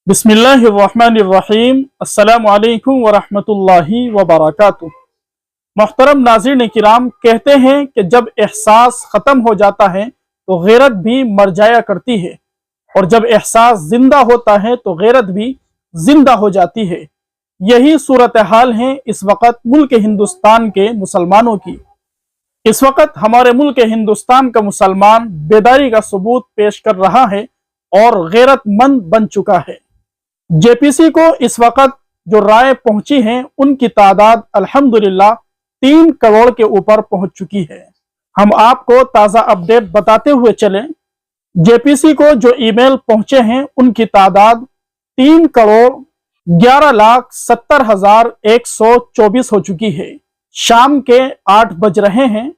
बिस्मिल्लाहिर्रहमानिर्रहीम। अस्सलामु अलैकुम वरहमतुल्लाहि वबरकातुह। मोहतरम नाज़रीन किराम, कहते हैं कि जब एहसास ख़त्म हो जाता है तो गैरत भी मर जाया करती है, और जब एहसास जिंदा होता है तो गैरत भी जिंदा हो जाती है। यही सूरत हाल है इस वक़्त मुल्क हिंदुस्तान के मुसलमानों की। इस वक़्त हमारे मुल्क हिंदुस्तान का मुसलमान बेदारी का सबूत पेश कर रहा है और गैरतमंद बन चुका है। जेपीसी को इस वक़्त जो राय पहुंची है उनकी तादाद अल्हम्दुलिल्लाह 3 करोड़ के ऊपर पहुंच चुकी है। हम आपको ताज़ा अपडेट बताते हुए चलें। जेपीसी को जो ईमेल पहुंचे हैं उनकी तादाद 3 करोड़ 11,70,124 हो चुकी है। शाम के 8 बज रहे हैं।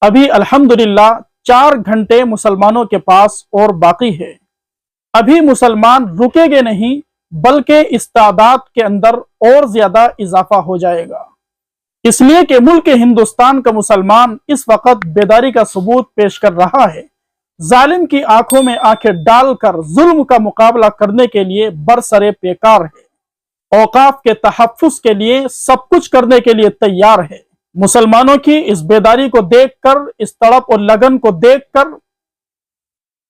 अभी अल्हम्दुलिल्लाह 4 घंटे मुसलमानों के पास और बाकी है। अभी मुसलमान रुकेंगे नहीं, बल्कि इस तादाद के अंदर और ज्यादा इजाफा हो जाएगा, इसलिए कि मुल्क हिंदुस्तान का मुसलमान इस वक्त बेदारी का सबूत पेश कर रहा है। जालिम की आंखों में आंखें डालकर जुल्म का मुकाबला करने के लिए बरसरे पेकार है। औकाफ के तहफ्फुज़ के लिए सब कुछ करने के लिए तैयार है। मुसलमानों की इस बेदारी को देखकर, इस तड़प और लगन को देखकर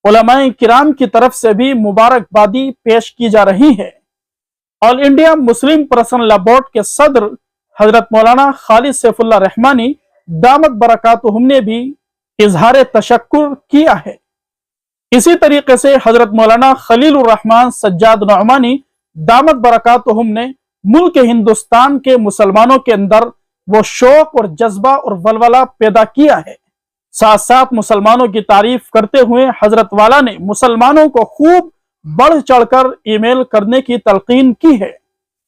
उलमाए किराम की तरफ से भी मुबारकबादी पेश की जा रही है। All India Muslim personal law board के सदर हजरत मौलाना खालिद सैफुल्लाह रहमानी दामत बरकातुहुम ने भी इजहार तशक्कुर किया है। इसी तरीके से हजरत मौलाना खलीलुर रहमान सज्जाद नौमानी दामत बरकातुहुम ने मुल्क हिंदुस्तान के मुसलमानों के अंदर वो शौक और जज्बा और वलवला पैदा किया है। साथ साथ मुसलमानों की तारीफ करते हुए हजरत वाला ने मुसलमानों को खूब बढ़ चढ़कर ईमेल करने की तलकीन की है।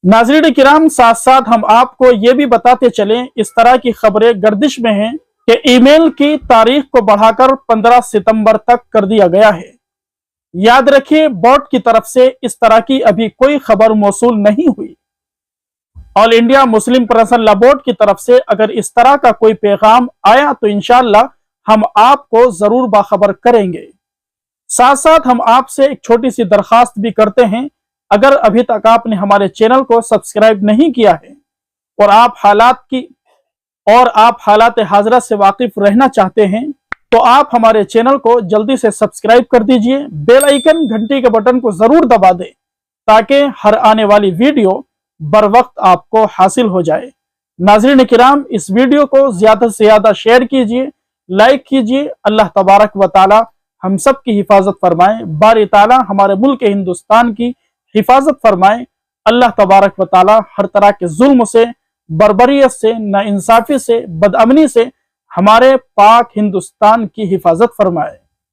नाज़रीन किराम, साथ साथ हम आपको ये भी बताते चलें, इस तरह की खबरें गर्दिश में हैं कि ईमेल की तारीख को बढ़ाकर 15 सितंबर तक कर दिया गया है। याद रखिए, बोर्ड की तरफ से इस तरह की अभी कोई खबर मौसूल नहीं हुई। All India Muslim personal law board की तरफ से अगर इस तरह का कोई पैगाम आया तो इंशाअल्लाह हम आपको जरूर बाखबर करेंगे। साथ साथ हम आपसे एक छोटी सी दरखास्त भी करते हैं, अगर अभी तक आपने हमारे चैनल को सब्सक्राइब नहीं किया है और आप हालात हाजरा से वाकिफ रहना चाहते हैं तो आप हमारे चैनल को जल्दी से सब्सक्राइब कर दीजिए। बेल आइकन घंटी के बटन को जरूर दबा दें ताकि हर आने वाली वीडियो बर वक्त आपको हासिल हो जाए। नाज़रीन किराम, इस वीडियो को ज्यादा से ज्यादा शेयर कीजिए, लाइक कीजिए। अल्लाह तबारक व ताला हम सब की हिफाजत फरमाए। बारी ताला हमारे मुल्क हिंदुस्तान की हिफाजत फरमाए। अल्लाह तबारक व ताला हर तरह के जुल्म से, बर्बरियत से, नाइंसाफी से, बदअमनी से हमारे पाक हिंदुस्तान की हिफाजत फरमाए।